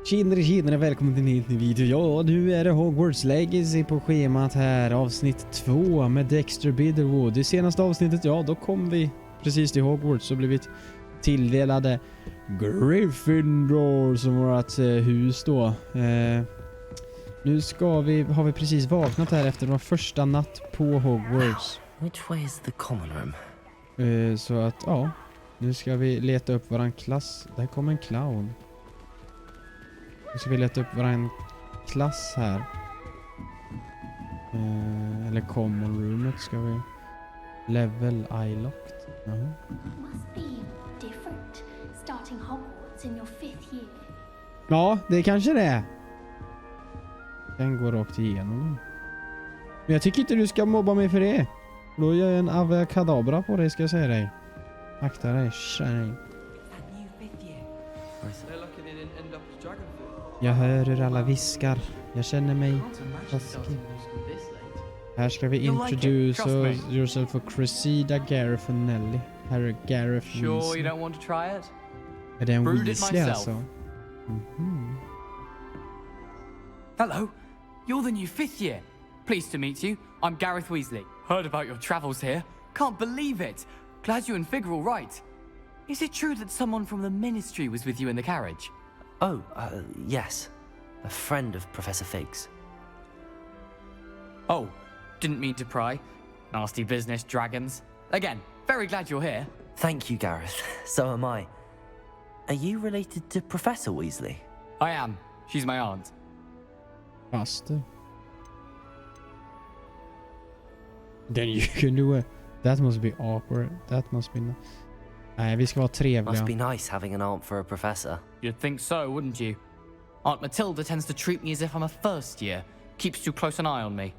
Tjenare, välkommen till en helt ny video. Ja, nu är det Hogwarts Legacy på schemat här. Avsnitt 2 med Dexter Bidderwood. I senaste avsnittet, ja, då kom vi precis till Hogwarts. Så blev vi tilldelade Gryffindor som vårt hus då. Nu har vi precis vaknat här efter vår första natt på Hogwarts. Which way is the common room? Så att, ja. Nu ska vi leta upp våran klass. Där kommer en clown. Nu ska vi leta upp våran klass här. Eller common roomet ska vi. Level I-locked. Must be different starting Hogwarts in your 5th year. Ja, det kanske det är. Den går rakt igenom. Men jag tycker inte du ska mobba mig för det. Då gör jag en avokadabra på dig, ska jag säga dig. Akta dig, tjej. Jag hör hur alla viskar. Jag känner mig taskig. Här ska vi introduce yourself for Cressida, Gareth och Nelly. Här är Gareth Weasley. Sure you don't want to try it? Är det en Brewed it Weasley myself. alltså? Hello, you're the new 5th year. Pleased to meet you. I'm Gareth Weasley. Heard about your travels here. Can't believe it. Glad you and Fig are all right. Is it true that someone from the Ministry was with you in the carriage? Oh, yes. A friend of Professor Fig's. Oh, didn't mean to pry. Nasty business, dragons. Again, very glad you're here. Thank you, Gareth. So am I. Are you related to Professor Weasley? I am. She's my aunt. Faster. Then you can do it. That must be awkward. That must be... Nej, vi ska vara trevliga. Must be nice having an aunt for a professor. You'd think so, wouldn't you? Aunt Matilda tends to treat me as if I'm a first year. Keeps too close an eye on me.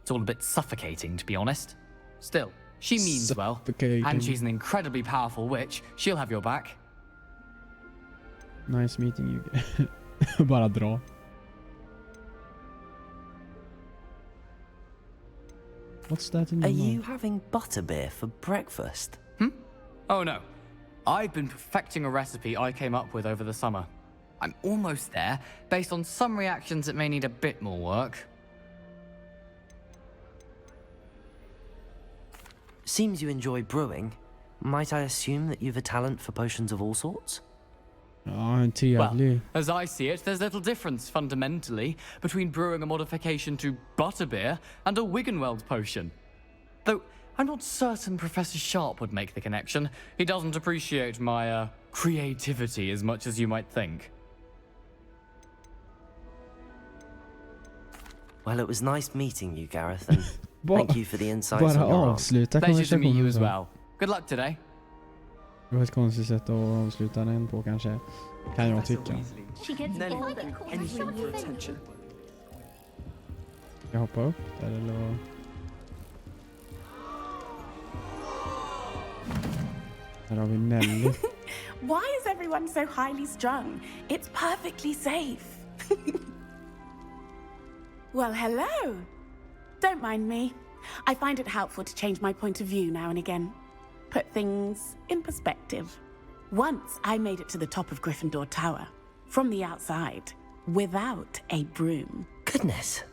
It's all a bit suffocating, to be honest. Still, she means well. And she's an incredibly powerful witch. She'll have your back. Nice meeting you. Bara dra. What's that in the Are you having butterbeer for breakfast? Oh no. I've been perfecting a recipe I came up with over the summer. I'm almost there, based on some reactions that may need a bit more work. Seems you enjoy brewing. Might I assume that you've a talent for potions of all sorts? Ja, en trevlig. Well, as I see it, there's little difference fundamentally between brewing a modification to butterbeer and a Wiggenweld potion. Though I'm not certain Professor Sharp would make the connection. He doesn't appreciate my creativity as much as you might think. Well, it was nice meeting you, Gareth, and thank you for the insights Bara on your aunt. avsluta Pleasure to meet you as konversationen. well. Good luck today. Det var ett konstigt sätt att avsluta den på kanske. Kan jag tycka. She gets all the attention. Jag hoppar upp där eller... Här har vi Nelly. Why is everyone so highly strung? It's perfectly safe. Well, hello. Don't mind me. I find it helpful to change my point of view now and again. Put things in perspective. Once I made it to the top of Gryffindor Tower, from the outside, without a broom. Goodness.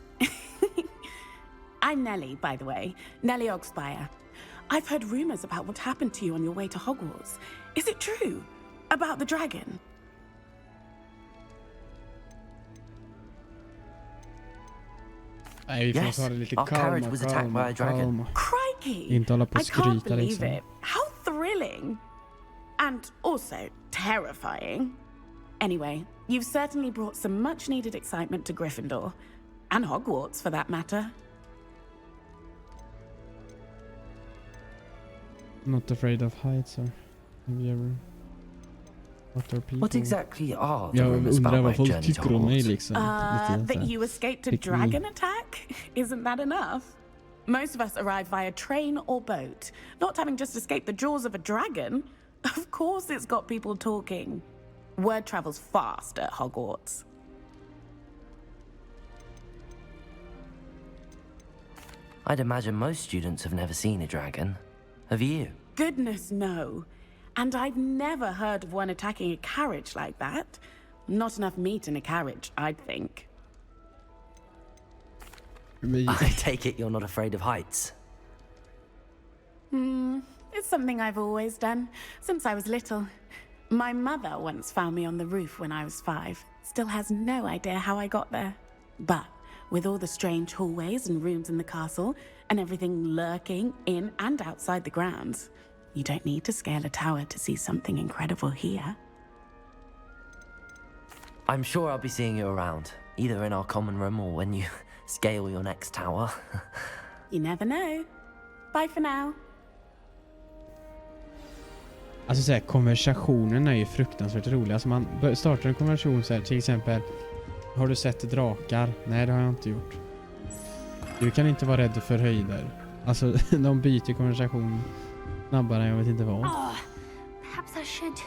I'm Nelly, by the way. Nelly Ogspire. I've heard rumors about what happened to you on your way to Hogwarts. Is it true? About the dragon? Nej, vi får Yes, ta det lite our carriage was attacked by a dragon. Crikey! Inte hålla på I och can't skryta believe liksom. it. How thrilling. And also terrifying. Anyway, you've certainly brought some much needed excitement to Gryffindor. And Hogwarts, for that matter. Not afraid of heights or... Have you ever... What are people... What exactly are the Jag rumors undrar about my vad folk journey to tycker om mig Hogwarts? liksom. Lite så That här. you escaped a Pick me. dragon attack? Isn't that enough? Most of us arrive via train or boat. Not having just escaped the jaws of a dragon. Of course it's got people talking. Word travels fast at Hogwarts. I'd imagine most students have never seen a dragon. Have you? Goodness, no. And I've never heard of one attacking a carriage like that. Not enough meat in a carriage, I'd think. Men, I take it you're not afraid of heights. It's something I've always done, since I was little. My mother once found me on the roof when I was 5. Still has no idea how I got there. But with all the strange hallways and rooms in the castle, and everything lurking in and outside the grounds, you don't need to scale a tower to see something incredible here. I'm sure I'll be seeing you around, either in our common room or when you scale your next tower. You never know. Bye for now. alltså så här, konversationen är ju fruktansvärt rolig. Alltså man startar en konversation så här, till exempel, har du sett drakar? Nej, det har jag inte gjort. Du kan inte vara rädd för höjder. Alltså de byter konversation snabbare än jag vet inte vad. Perhaps I should.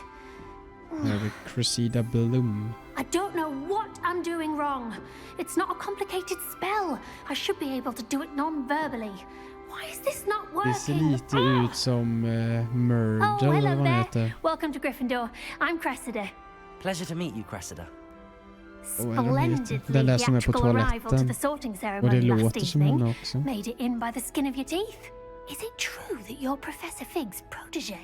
Cressida Bloom. I don't know what I'm doing wrong. It's not a complicated spell. I should be able to do it non-verbally. Why is this not working? Det ser lite ut som Murder, Oh, hello eller vad han there. heter. Welcome to Gryffindor. I'm Cressida. Pleasure to meet you, Cressida. Splendidly Den där som är på theatrical arrival to toaletten. the sorting Och det ceremony last låter som evening. henne också. Made it in by the skin of your teeth. Is it true that you're Professor Fig's protege?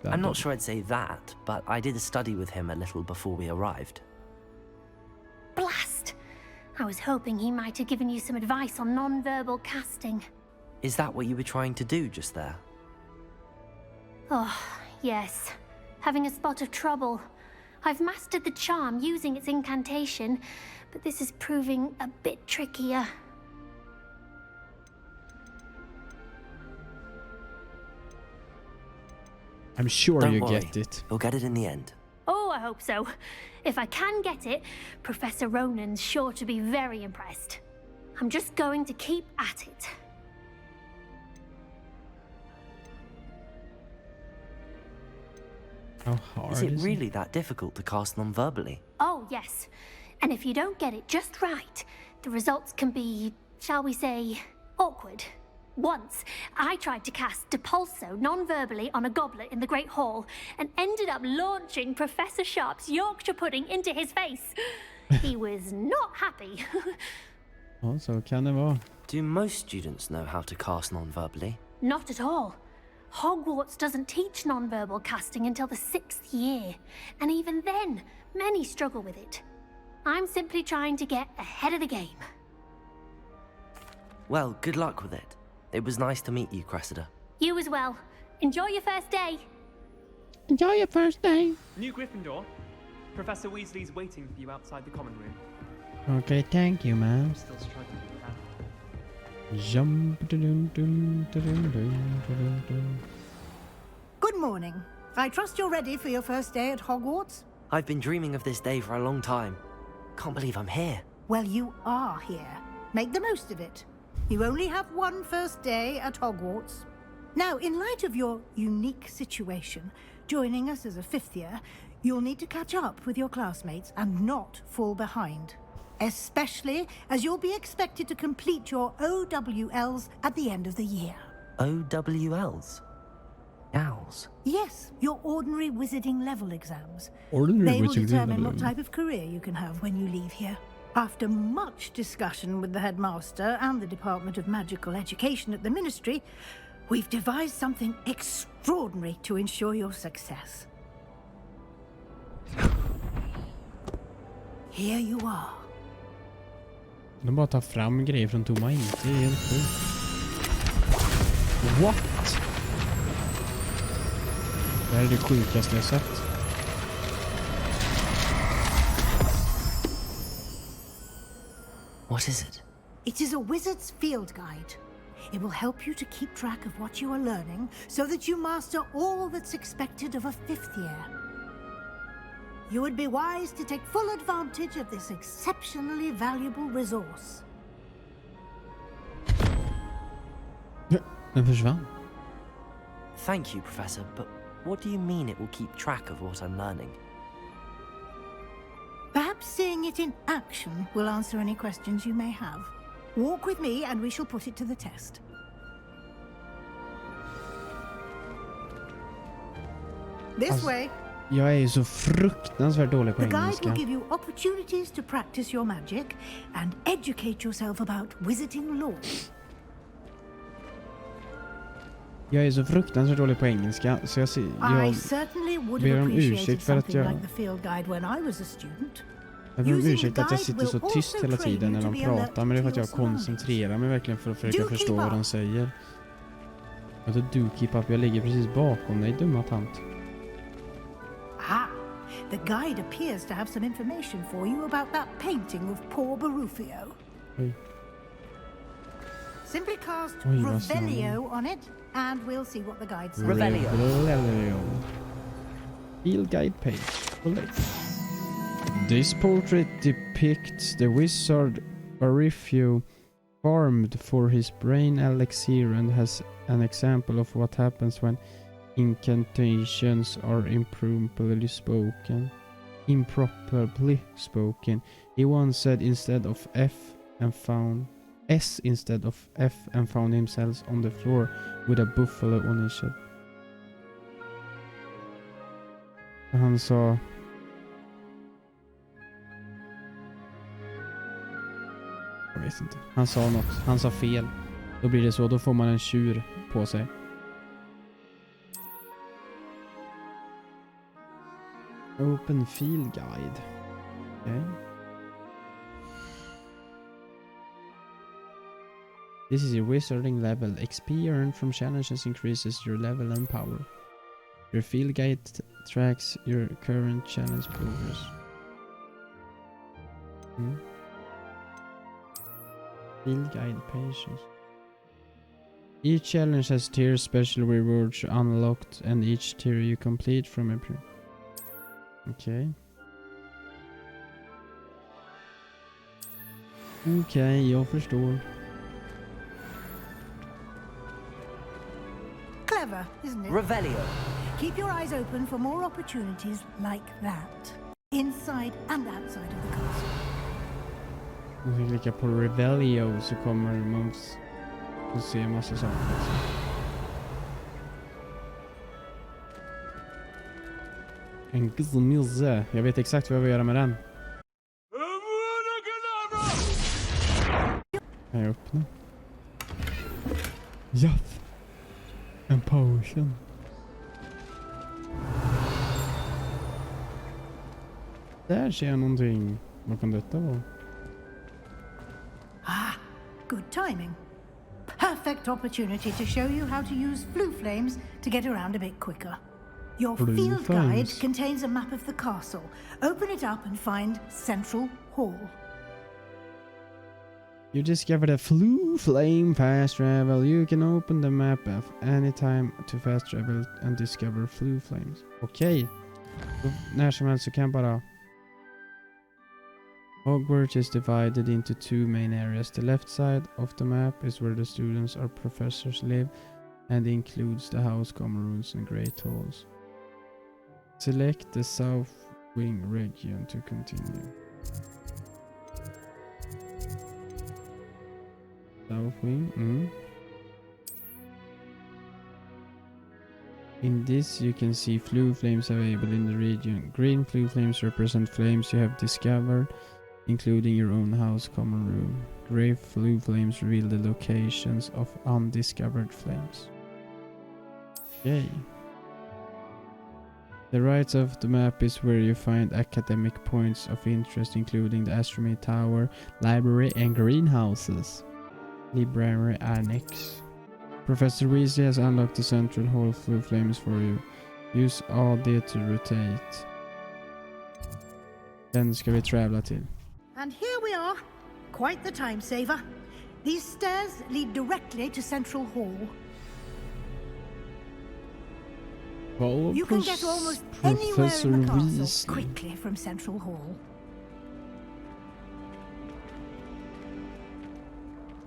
I'm not sure I'd say that, but I did study with him a little before we arrived. Blast! I was hoping he might have given you some advice on non-verbal casting. Is that what you were trying to do just there? Oh, yes. Having a spot of trouble. I've mastered the charm using its incantation, but this is proving a bit trickier. I'm sure Don't you worry. get it. You'll get it in the end. Oh, I hope so. If I can get it, Professor Ronan's sure to be very impressed. I'm just going to keep at it. How hard Is it is really that difficult to cast non-verbally? Oh, yes. And if you don't get it just right, the results can be, shall we say, awkward. Once, I tried to cast Depulso non-verbally on a goblet in the Great Hall and ended up launching Professor Sharp's Yorkshire pudding into his face. He was not happy. Ja, så kan det vara. Do most students know how to cast non-verbally? Not at all. Hogwarts doesn't teach non-verbal casting until the 6th year, and even then, many struggle with it. I'm simply trying to get ahead of the game. Well, good luck with it. It was nice to meet you, Cressida. You as well. Enjoy your first day. Enjoy your first day. New Gryffindor. Professor Weasley's waiting for you outside the common room. Okay, thank you, ma'am. Still struggling with that. Jump. Good morning. I trust you're ready for your first day at Hogwarts? I've been dreaming of this day for a long time. Can't believe I'm here. Well, you are here. Make the most of it. You only have one first day at Hogwarts. Now, in light of your unique situation, joining us as a 5th year, you'll need to catch up with your classmates and not fall behind. Especially as you'll be expected to complete your OWLs at the end of the year. OWLs? Owls? Yes, your ordinary wizarding level exams. Ordinary They will wizarding determine level. what type of career you can have when you leave here. After much discussion with the headmaster and the Department of Magical Education at the Ministry, we've devised something extraordinary to ensure your success. Here you are. De bara tar fram grejer från tomma intet. Det är helt sjukt. What? Det här är det sjukaste jag sett. What is it? It is a wizard's field guide. It will help you to keep track of what you are learning so that you master all that's expected of a 5th year. You would be wise to take full advantage of this exceptionally valuable resource. Den försvann. Thank you, Professor, but what do you mean it will keep track of what I'm learning? Perhaps seeing it in action will answer any questions you may have. Walk with me and we shall put it to the test. This way. Jag är ju så fruktansvärt dålig på The guide engelska. will give you opportunities to practice your magic and educate yourself about wizarding lore. Jag är så fruktansvärt dålig på engelska så jag I certainly would ber have om appreciated ursäkt för att something jag... like the field guide when I was a student. Jag ber om Using ursäkt att jag guide sitter så will tyst also hela train tiden you när to de be alert pratar, men det är för att to jag your surroundings. koncentrerar mig verkligen för att försöka Do förstå keep vad up. de säger. Alltså, do keep up, jag ligger precis bakom dig, dumma tant. Ah, the guide appears to have some information for you about that painting of poor Barufio. Oj. Simply cast Oj, vad sa Revelio on it, and we'll see what the guide says. Revelio. Field guide page. This portrait depicts the wizard Barufio farmed for his brain elixir and has an example of what happens when incantations are improperly spoken. He once said instead of S instead of F and found himself on the floor with a buffalo on his head. Han sa... Jag vet inte. Han sa något. Han sa fel. Då blir det så. Då får man en tjur på sig. Open field guide. Okay. This is your wizarding level. XP earned from challenges increases your level and power. Your field guide tracks your current challenge progress. Field guide pages. Each challenge has tier special rewards unlocked and each tier you complete from a Okej. Okej, jag förstår. Clever, isn't it? Revelio. Keep your eyes open for more opportunities like that, inside and outside of the castle. Om vi klickar på Revelio så kommer man få se en massa saker. En guzmilze. Jag vet exakt vad jag vill göra med den. Kan jag öppna? Ja. En potion. Där ser jag någonting. Vad kan detta vara? Good timing. Perfect opportunity to show you how to use flue flames to get around a bit quicker. Your Flue field flames. guide contains a map of the castle. Open it up and find Central Hall. You discovered a flue flame fast travel. You can open the map at any time to fast travel and discover flue flames. Okej. Så när som helst så kan jag bara... Hogwarts is divided into two main areas. The left side of the map is where the students or professors live and includes the house, common rooms and great halls. Select the south wing region to continue. South wing. In this you can see flue flames available in the region. Green flue flames represent flames you have discovered, including your own house, common room. Grey flue flames reveal the locations of undiscovered flames. Yay. The right of the map is where you find academic points of interest, including the Astronomy Tower, library and greenhouses. Library Annex. Professor Weasley has unlocked the Central Hall flue flames for you. Use AD to rotate. Den ska vi travla till. And here we are. Quite the time saver. These stairs lead directly to Central Hall. You can get almost anywhere in the castle quickly from Central Hall.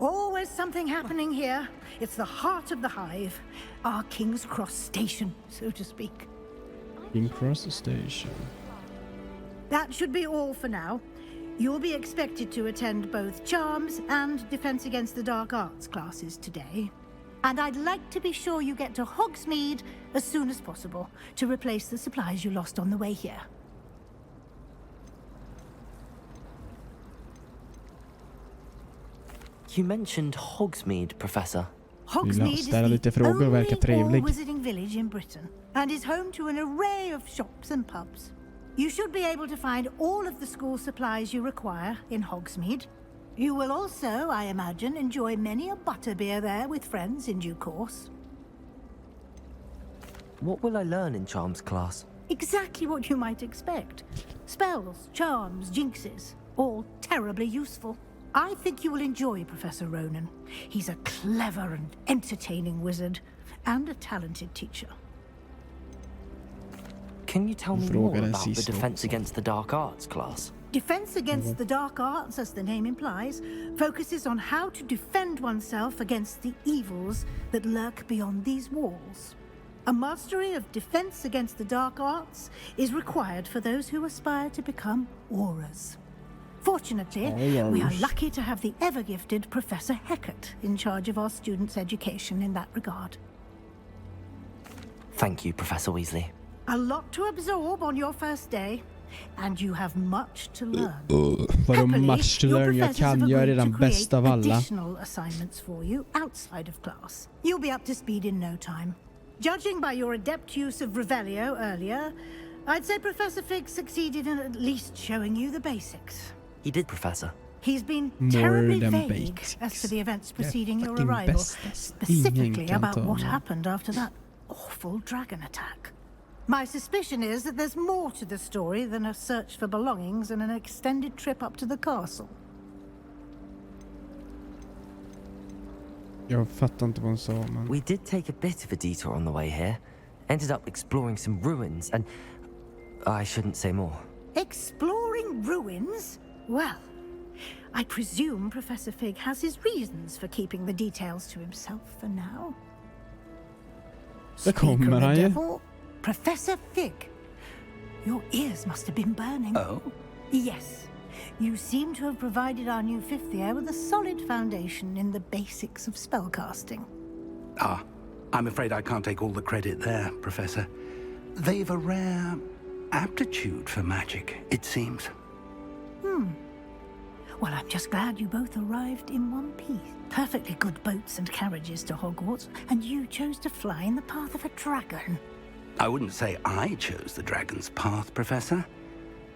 Always something happening here. It's the heart of the hive. Our King's Cross station, so to speak. King's Cross station. That should be all for now. You'll be expected to attend both Charms and Defense Against the Dark Arts classes today. And I'd like to be sure you get to Hogsmeade as soon as possible to replace the supplies you lost on the way here. You mentioned Hogsmeade, Professor. Hogsmeade is ställa lite the frågor och verka only trevlig. all-wizarding village in Britain and is home to an array of shops and pubs. You should be able to find all of the school supplies you require in Hogsmeade. You will also, I imagine, enjoy many a butterbeer there with friends in due course. What will I learn in Charms class? Exactly what you might expect. Spells, charms, jinxes, all terribly useful. I think you will enjoy Professor Ronan. He's a clever and entertaining wizard, and a talented teacher. Can you tell me more about the Defense Against the Dark Arts class? Defense Against the Dark Arts, as the name implies, focuses on how to defend oneself against the evils that lurk beyond these walls. A mastery of Defense Against the Dark Arts is required for those who aspire to become auras. Fortunately, we are lucky to have the ever-gifted Professor Hecat in charge of our students' education in that regard. Thank you, Professor Weasley. A lot to absorb on your first day, and you have much to learn. Vadå much to learn? Jag kan, jag är redan bäst av alla. Additional assignments for you outside of class. You'll be up to speed in no time. Judging by your adept use of Revelio earlier, I'd say Professor Fig succeeded in at least showing you the basics. He did, Professor. He's been More terribly than vague basics. as to the events preceding your fucking arrival, bäst. specifically Ingen kan about ta what honom. happened after that awful dragon attack. My suspicion is that there's more to the story than a search for belongings and an extended trip up to the castle. Jag fattar inte vad hon sa, men... We did take a bit of a detour on the way here. Ended up exploring some ruins and... I shouldn't say more. Exploring ruins? Well, I presume Professor Fig has his reasons for keeping the details to himself for now. Det kommer han ju. Professor Fig, your ears must have been burning. Oh? Yes. You seem to have provided our new fifth year with a solid foundation in the basics of spellcasting. Ah, I'm afraid I can't take all the credit there, Professor. They've a rare aptitude for magic, it seems. Well, I'm just glad you both arrived in one piece. Perfectly good boats and carriages to Hogwarts, and you chose to fly in the path of a dragon. I wouldn't say I chose the dragon's path, Professor.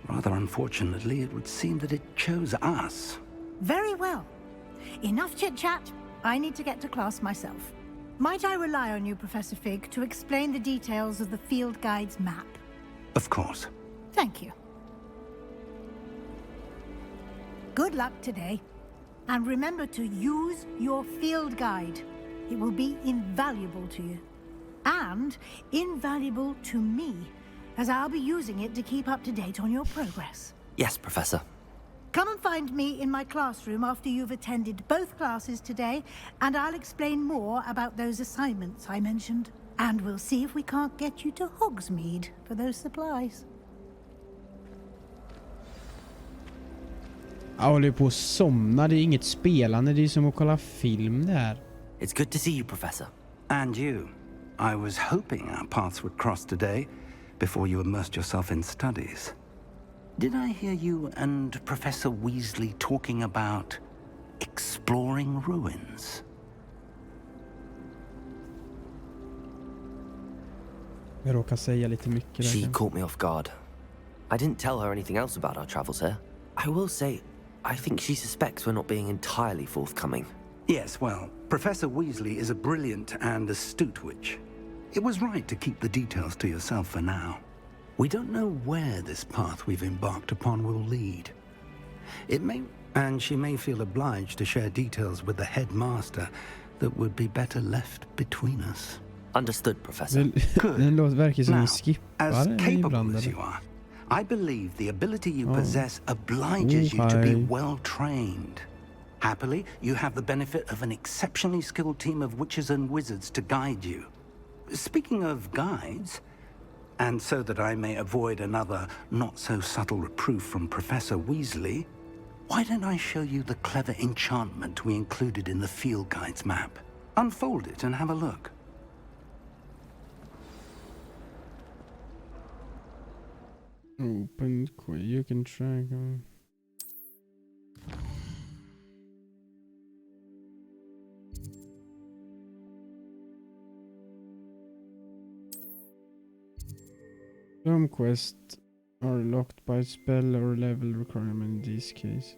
Rather unfortunately, it would seem that it chose us. Very well. Enough chit-chat. I need to get to class myself. Might I rely on you, Professor Fig, to explain the details of the field guide's map? Of course. Thank you. Good luck today. And remember to use your field guide. It will be invaluable to you. And invaluable to me, as I'll be using it to keep up to date on your progress. Yes, Professor. Come and find me in my classroom after you've attended both classes today, and I'll explain more about those assignments I mentioned. And we'll see if we can't get you to Hogsmeade for those supplies. Jag håller på att somna. Det är inget spelande. Det är som att kolla film där. It's good to see you, Professor. And you. I was hoping our paths would cross today before you immersed yourself in studies. Did I hear you and Professor Weasley talking about exploring ruins? Jag råkar säga lite mycket där. She caught me off guard. I didn't tell her anything else about our travels here. I will say, I think she suspects we're not being entirely forthcoming. Yes, well, Professor Weasley is a brilliant and astute witch. It was right to keep the details to yourself for now. We don't know where this path we've embarked upon will lead. It may, and she may feel obliged to share details with the headmaster that would be better left between us. Understood, Professor. Den låter verkar som Now, en as skippare capable ibland. as you are, I believe the ability you Oh. possess obliges you to be Okay. well trained. Happily, you have the benefit of an exceptionally skilled team of witches and wizards to guide you. Speaking of guides, and so that I may avoid another not-so-subtle reproof from Professor Weasley, why don't I show you the clever enchantment we included in the field guide's map? Unfold it and have a look. Open, you can track. Some quests are locked by spell or level requirement in this case.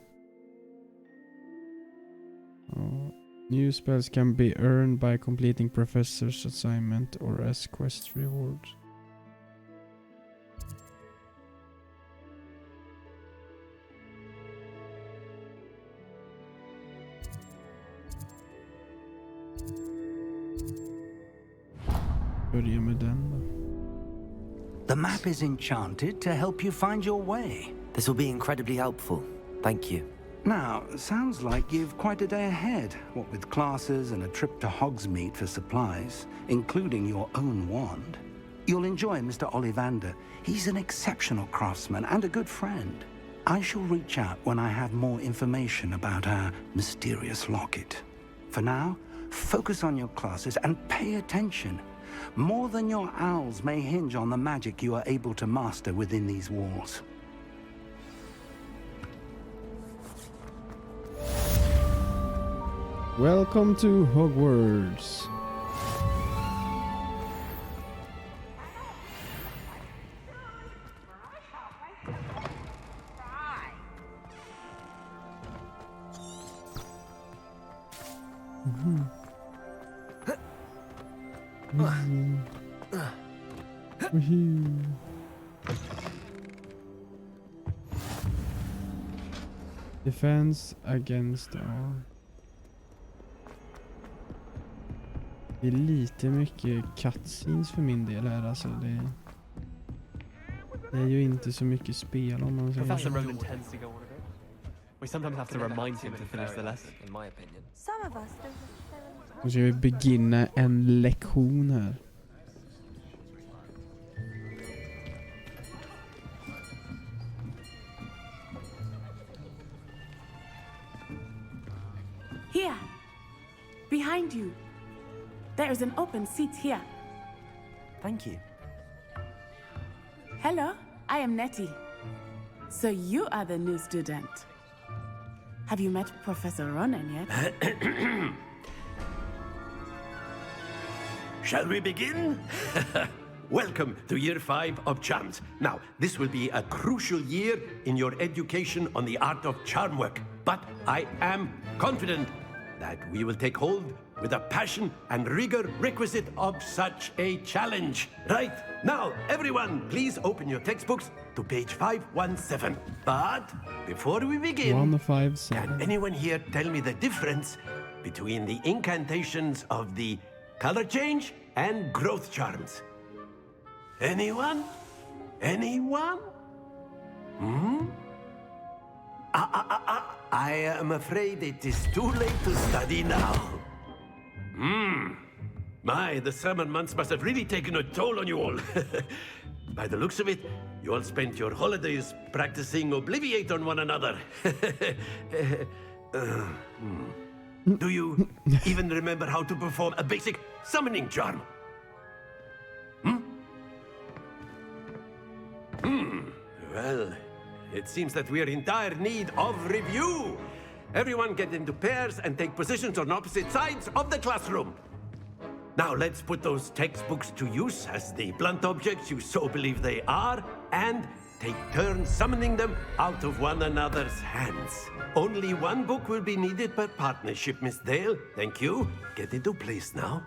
New spells can be earned by completing professor's assignment or as quest rewards. Börja med den då. The map is enchanted to help you find your way. This will be incredibly helpful. Thank you. Now, sounds like you've quite a day ahead, what with classes and a trip to Hogsmeade for supplies, including your own wand. You'll enjoy Mr. Ollivander. He's an exceptional craftsman and a good friend. I shall reach out when I have more information about our mysterious locket. For now, focus on your classes and pay attention. More than your owls may hinge on the magic you are able to master within these walls. Welcome to Hogwarts. Defense against all. Det är lite mycket cutscenes för min del här, alltså det är ju inte så mycket spel om man säger. Professor Ronan tends to go on a bit. We sometimes have to remind him to finish the lesson. In my opinion. Some of us don't. Nu ska vi begynna en lektion här. Here, behind you. There is an open seat here. Thank you. Hello, I am Nettie. So you are the new student. Have you met Professor Ronan yet? Shall we begin? Welcome to year 5 of charms. Now, this will be a crucial year in your education on the art of charm work. But I am confident that we will take hold with the passion and rigor requisite of such a challenge. Right, now, everyone, please open your textbooks to page 517. But before we begin, 157. can anyone here tell me the difference between the incantations of the color change and growth charms? Anyone? Anyone? I am afraid it is too late to study now. My, the summer months must have really taken a toll on you all. By the looks of it, you all spent your holidays practicing Obliviate on one another. Do you even remember how to perform a basic summoning charm? Well, it seems that we are in dire need of review. Everyone get into pairs and take positions on opposite sides of the classroom. Now let's put those textbooks to use as the blunt objects you so believe they are, and take turns summoning them out of one another's hands. Only one book will be needed per partnership, Miss Dale. Thank you. Get into place now.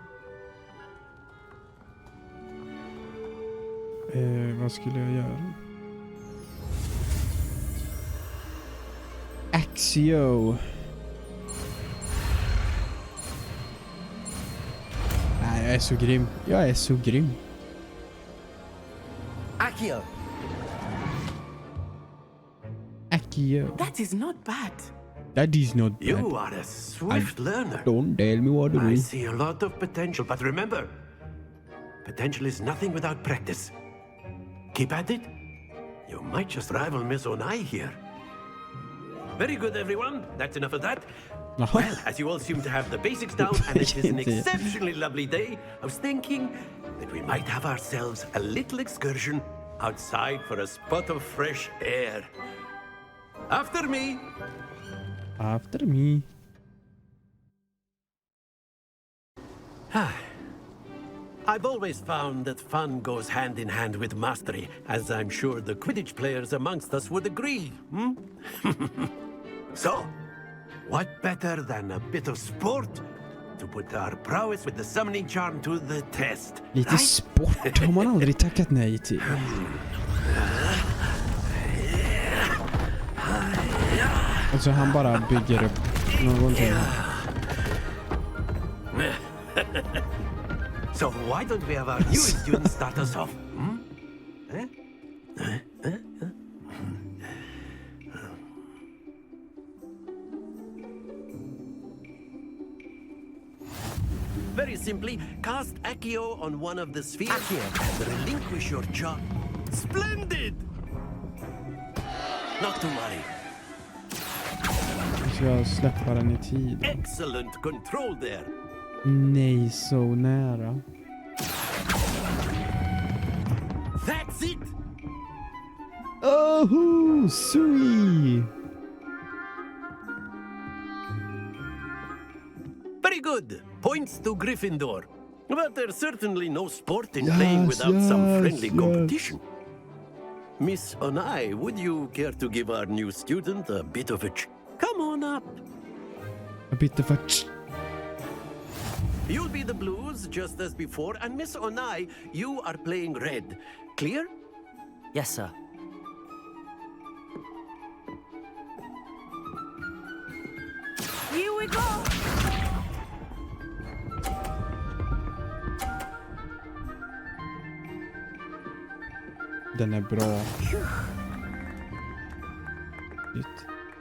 Vad skulle jag göra? Axio. Nej, jag är så grym. Jag är så grym. Accio! Accio. That is not bad. That is not bad. You are a swift learner. Don't tell me what to I do. see a lot of potential, but remember, potential is nothing without practice. Keep at it. You might just rival Miss Onai here. Very good, everyone. That's enough of that. Well, as you all seem to have the basics down and it is an exceptionally lovely day, I was thinking that we might have ourselves a little excursion outside for a spot of fresh air. After me. After me. I've always found that fun goes hand in hand with mastery, as I'm sure the Quidditch players amongst us would agree. So, what better than a bit of sport to put our prowess with the summoning charm to the test? Lite right? sport har man aldrig tackat nej till. Alltså han bara bygger upp någonting. So why don't we have our newest student start us off? Very simply, cast Accio on one of the spheres and relinquish your job. Splendid! Not to worry. Ska jag släppa den i tid? Excellent control there. Nej, så nära. That's it! Oh, sweet! Very good. Points to Gryffindor. But there's certainly no sport in playing without some friendly competition. Miss Onai, would you care to give our new student a bit of a Come on up. A bit of a You'll be the blues just as before, and Miss Onai, you are playing red. Clear? Yes, sir. Here we go! Den är bra.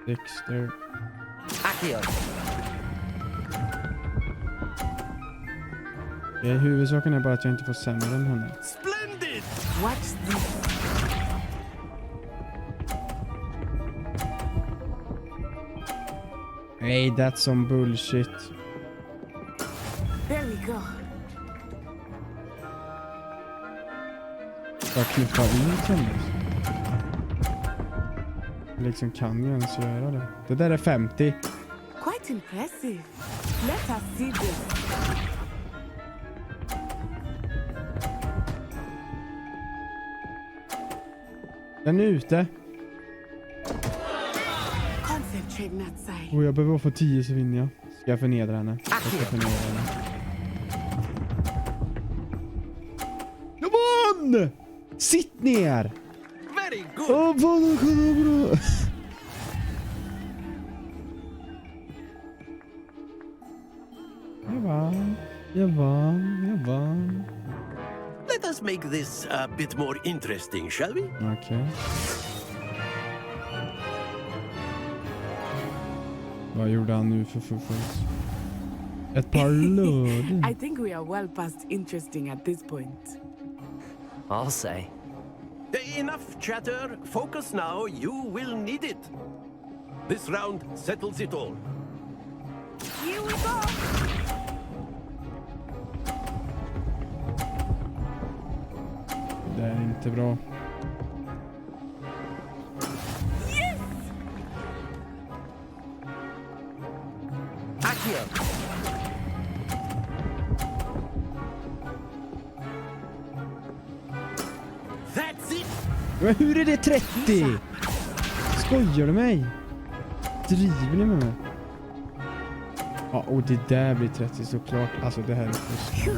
Dexter. Accio. Huvudsaken är bara att jag inte får sämre än henne. Splendid! Watch this. Hey, that's some bullshit. There we go. Jag knuffar ut henne. Liksom kan jag ens göra det. Det där är 50. Quite impressive. Let us see this. Den är ute. Concentrate, Natsai. Och jag behöver få 10 så vinner jag. Ska jag förnedra henne? Jag ska förnedra henne. Come on! Sitt ner! Very good! Åh, vad bra! Jag vann. Let us make this a bit more interesting, shall we? Okej. Vad gjorde han nu för fuffens? Ett par löd. I think we are well past interesting at this point. I'll say. Enough chatter. Focus now. You will need it. This round settles it all. Here we go! Det är inte bra. Yes! Accio. That's it! Men hur är det 30? Skojar du mig? Driver ni med mig? Ja, och det där blir 30 såklart. Alltså det här är fusk.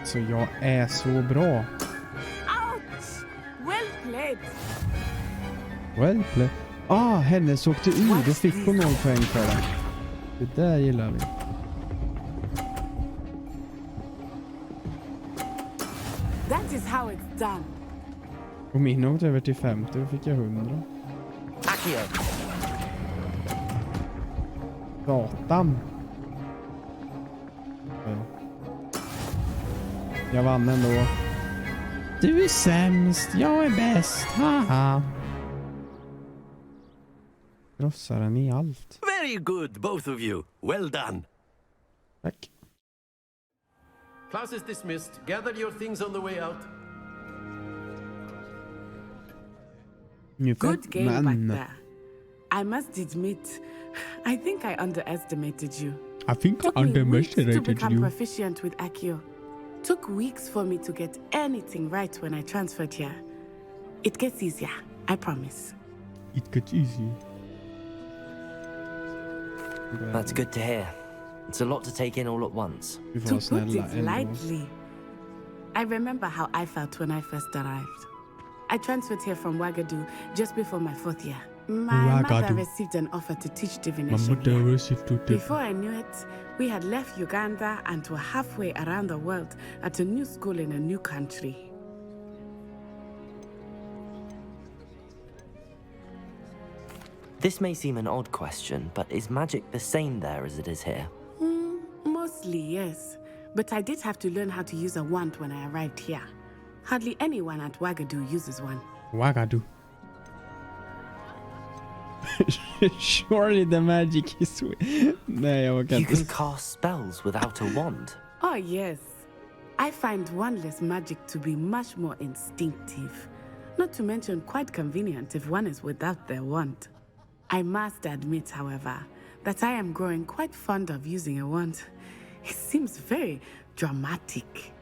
Så jag är så bra. Ouch! Well played. Well play. Hennes åkte ur. Då fick hon 0 poäng för det. Det där gillar vi. That is how it's done. Och min åkte över till 50. Då fick jag 100. Accio. Satan. Ja. Jag vann ändå. Du är sämst, jag är bäst. Haha. Krossar den i allt. Very good, both of you. Well done. Tack. Class is dismissed. Gather your things on the way out. Good game back there. I must admit, I think I underestimated you. I think I Took me weeks to underestimated become you. proficient with Accio. Took weeks for me to get anything right when I transferred here. It gets easier, I promise. It gets easy. That's good to hear. It's a lot to take in all at once. To put it lightly, I remember how I felt when I first arrived. I transferred here from Ouagadougou just before my 4th year. My mother received an offer to teach divination here. Before I knew it, we had left Uganda and were halfway around the world at a new school in a new country. This may seem an odd question, but is magic the same there as it is here? Mostly, yes. But I did have to learn how to use a wand when I arrived here. Hardly anyone at Ouagadougou uses one. Ouagadougou. Surely the magic is... Nej, jag orkar inte. You can cast spells without a wand. Oh, yes. I find wandless magic to be much more instinctive. Not to mention quite convenient if one is without their wand. I must admit, however, that I am growing quite fond of using a wand. It seems very dramatic.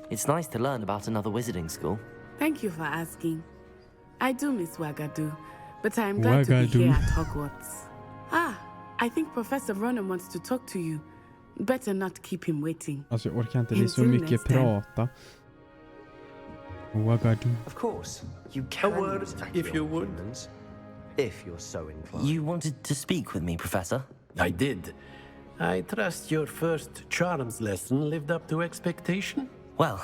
It's nice to learn about another wizarding school. Thank you for asking. I do miss Ouagadougou, but I am glad to be here at Hogwarts. I think Professor Ronan wants to talk to you. Better not keep him waiting. Alltså jag orkar inte, det är så mycket prata. Ouagadougou. Of course, you can A word, if you would. If you're so inclined. You wanted to speak with me, Professor? I did. I trust your first charms lesson lived up to expectation? Well,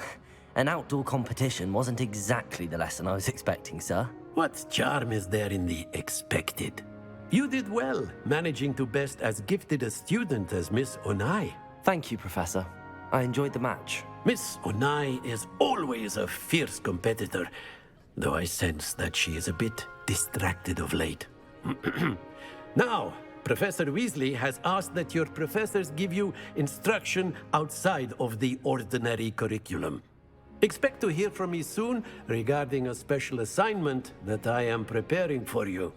an outdoor competition wasn't exactly the lesson I was expecting, sir. What charm is there in the expected? You did well, managing to best as gifted a student as Miss Onai. Thank you, Professor. I enjoyed the match. Miss Onai is always a fierce competitor, though I sense that she is a bit distracted of late. Now, Professor Weasley has asked that your professors give you instruction outside of the ordinary curriculum. Expect to hear from me soon regarding a special assignment that I am preparing for you.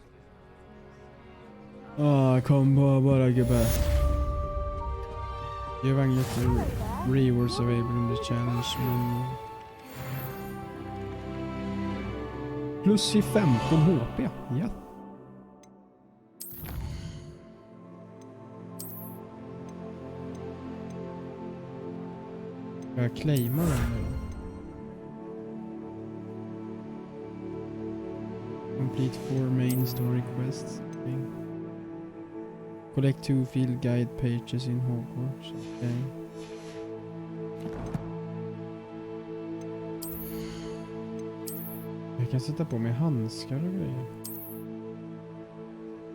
Kom bara gubbar. Jag vann lite rewards available in the challenge, men... Plus i 15 HP, ja. Ska jag claima den nu? Complete 4 main story quests. Okay. Collect 2 field guide pages in Hogwarts. Okay. Jag kan sätta på mig handskar och grejer.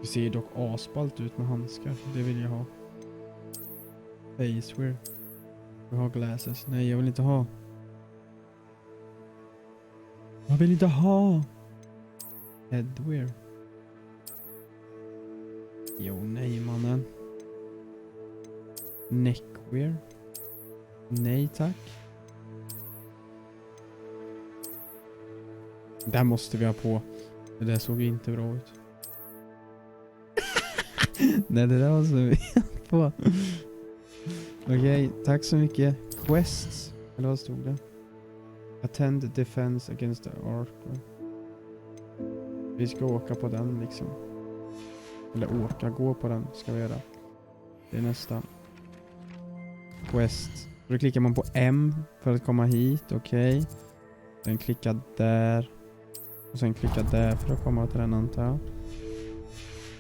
Det ser dock asballt ut med handskar. Det vill jag ha. Facewear. Jag har glasses. Nej, jag vill inte ha. Jag vill inte ha. Headwear. Jo, nej mannen. Neckwear. Nej tack. Där måste vi ha på. Det där såg ju inte bra ut. Nej, det där måste vi ha på. Okej, tack så mycket. Quests. Eller vad stod det? Attend defense against the ark. Vi ska åka på den liksom. Eller gå på den ska vi göra. Det är nästa. Quest. Då klickar man på M för att komma hit, okej. Sen klicka där. Och sen klicka där för att komma till den antar jag.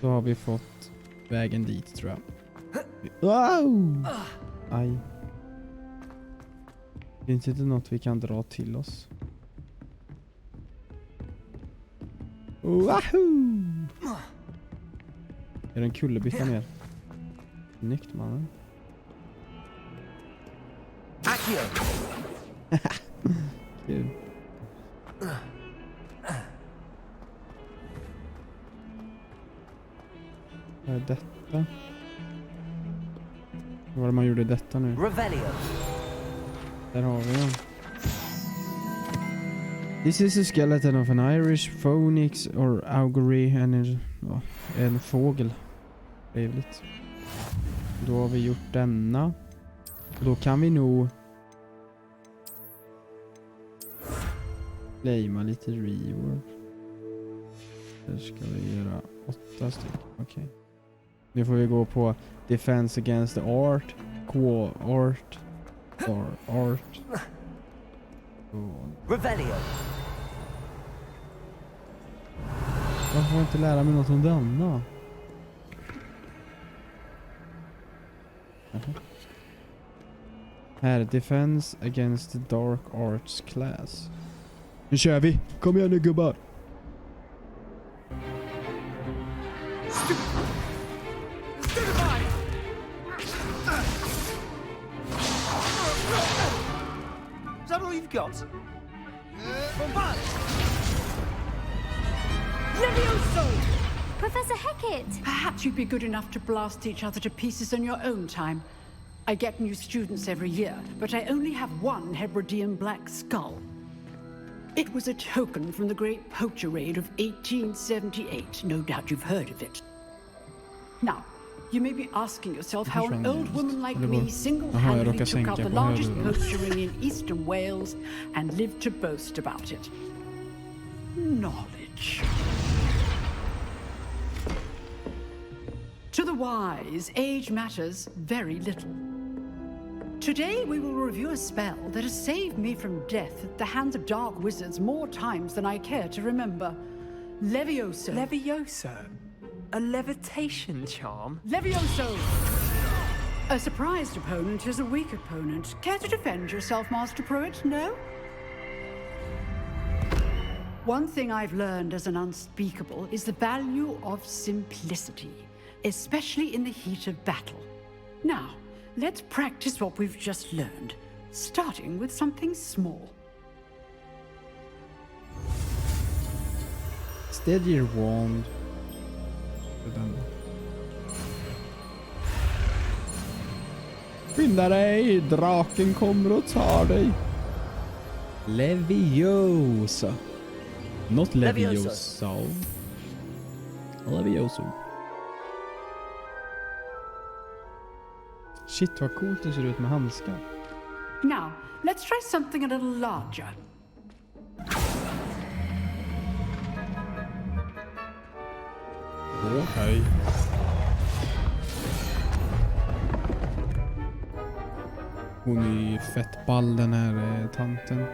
Då har vi fått vägen dit tror jag. Wow! Aj. Det är inte något vi kan dra till oss. Wahoo! Är det en kullerbytta ner? Snyggt mannen. Kul. Vad är detta? Vad var det man gjorde detta nu? Revelio. Där har vi den. This is a skeleton of an Irish phoenix or augury and en fågel. Trevligt. Då har vi gjort denna. Då kan vi nog claima lite reward. Här ska vi göra 8 stycken. Okej. Nu får vi gå på defense against the art, art. Revelio. Jag får inte lära mig något om denna. Här, defense against the dark arts class. Nu kör vi! Kom igen nu gubbar! Is that all you've got? Professor Hecat! Perhaps you'd be good enough to blast each other to pieces in your own time. I get new students every year, but I only have one Hebridean black skull. It was a token from the Great Poacher Raid of 1878. No doubt you've heard of it. Now, you may be asking yourself how an old woman like me single-handedly took out the largest poacher ring in eastern Wales and lived to boast about it. Knowledge. To the wise, age matters very little. Today we will review a spell that has saved me from death at the hands of dark wizards more times than I care to remember. Levioso. Levioso? A levitation charm? Levioso! A surprised opponent is a weak opponent. Care to defend yourself, Master Pruitt? No? One thing I've learned as an unspeakable is the value of simplicity, especially in the heat of battle. Now, let's practice what we've just learned, starting with something small. Steady your wand. Skynda dig, draken kommer och tar dig. Leviosa. Not Levioso. Levioso. Shit vad coolt det ser ut med handskar. Now, let's try something a little larger. Hej. Hon är ju fett ball den här tanten.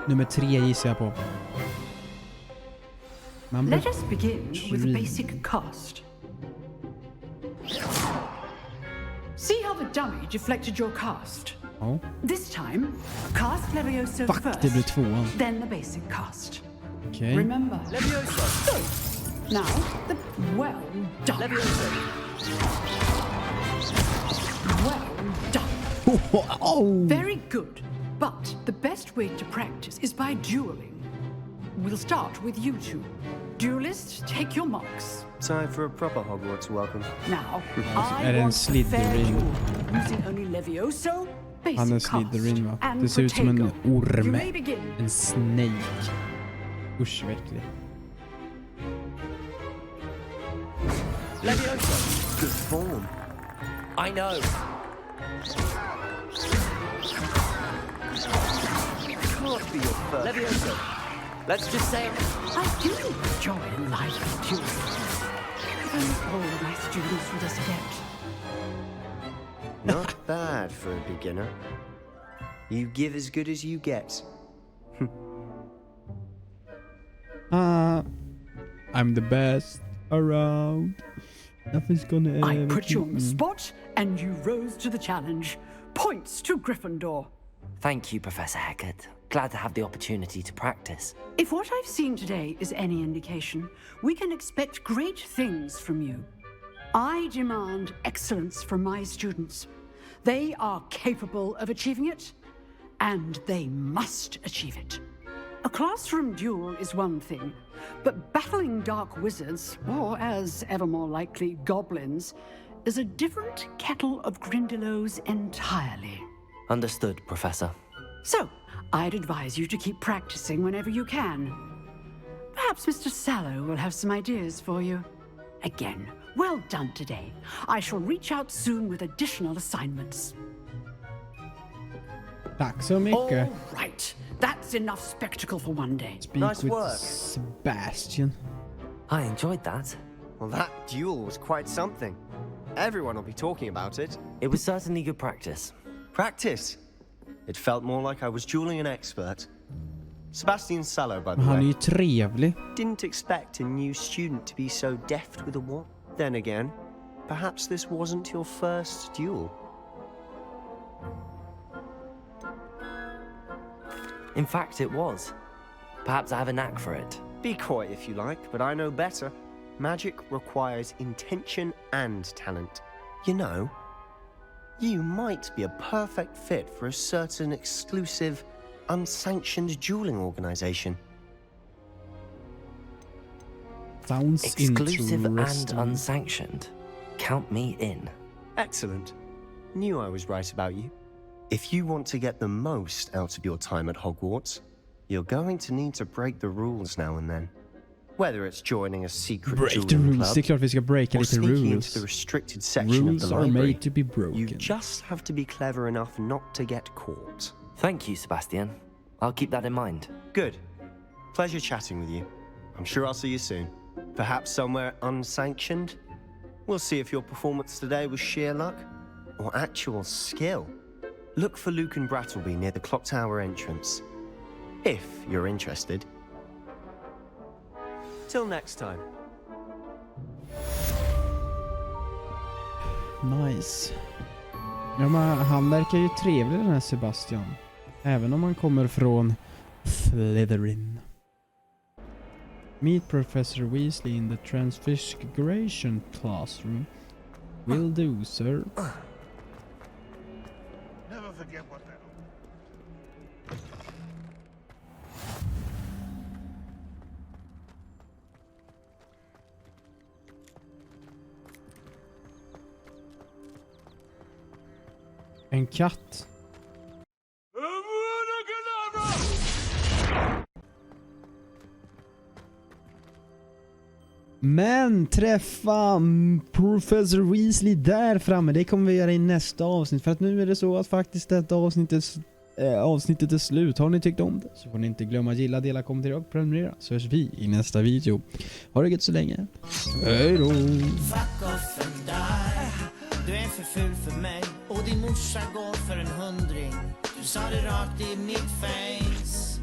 Nummer 3 gissar jag på. Let us begin with a basic cast. See how the dummy deflected your cast? Ja. This time, cast Levioso first, det blir 2:an. then the basic cast. Okay. Remember, Levioso. Now, the well done. Levioso. Well done. Oh. Very good. But the best way to practice is by dueling. We'll start with you two. Duelists, take your marks. Time for a proper Hogwarts welcome. Now, Är det en Slytherin? Using only Levioso, Han är basic cast, Slytherin va? and Det ser ut som en Protego. You orm. may begin. En snake. Usch vad äcklig. Levioso. Good form. I know. Can't be your first. Levioso. Let's just say I do enjoy life dueling. If only all of my students were this adept. Not bad for a beginner. You give as good as you get. I'm the best around. Nothing's gonna ever I put you on the keep me. spot, and you rose to the challenge. Points to Gryffindor. Thank you, Professor Hecat. Glad to have the opportunity to practice. If what I've seen today is any indication, we can expect great things from you. I demand excellence from my students. They are capable of achieving it, and they must achieve it. A classroom duel is one thing, but battling dark wizards, or as ever more likely, goblins, is a different kettle of Grindylows entirely. Understood, Professor. So, I'd advise you to keep practicing whenever you can. Perhaps Mr. Sallow will have some ideas for you. Again, well done today. I shall reach out soon with additional assignments. Tack så mycket. All right. That's enough spectacle for one day. Speak Nice with work. Sebastian. I enjoyed that. Well, that duel was quite something. Everyone will be talking about it. It was certainly good practice. Practice? It felt more like I was dueling an expert. Sebastian Sallow, by the Han är way. ju trevlig. Didn't expect a new student to be so deft with a wand. Then again, perhaps this wasn't your first duel. In fact, it was. Perhaps I have a knack for it. Be coy if you like, but I know better. Magic requires intention and talent. You know, you might be a perfect fit for a certain exclusive, unsanctioned dueling organization. Sounds Exclusive and interesting. unsanctioned. Count me in. Excellent. Knew I was right about you. If you want to get the most out of your time at Hogwarts, you're going to need to break the rules now and then. Whether it's joining a secret Break the dueling rules. Det är club klart vi ska breaka or lite sneaking into the rules. restricted section Rules of the are library, made to be broken. you just have to be clever enough not to get caught. Thank you, Sebastian. I'll keep that in mind. Good. Pleasure chatting with you. I'm sure I'll see you soon. Perhaps somewhere unsanctioned? We'll see if your performance today was sheer luck or actual skill. Look for Luke and Brattleby near the clock tower entrance, if you're interested. Till next time. Nice. Ja, men han verkar ju trevlig, den här Sebastian. Även om han kommer från Slytherin. Meet Professor Weasley in the Transfiguration classroom. Will do, sir. Never forget what that. En katt. Men träffa Professor Weasley där framme, det kommer vi göra i nästa avsnitt. För att nu är det så att faktiskt detta avsnittet är slut. Har ni tyckt om det så får ni inte glömma gilla, dela, kommentera och prenumerera. Så hörs vi i nästa video. Ha det gött så länge. Hej då! Fuck off and die. Du är för ful för mig och din morsa går för en 100. Du sa det rakt i mitt face.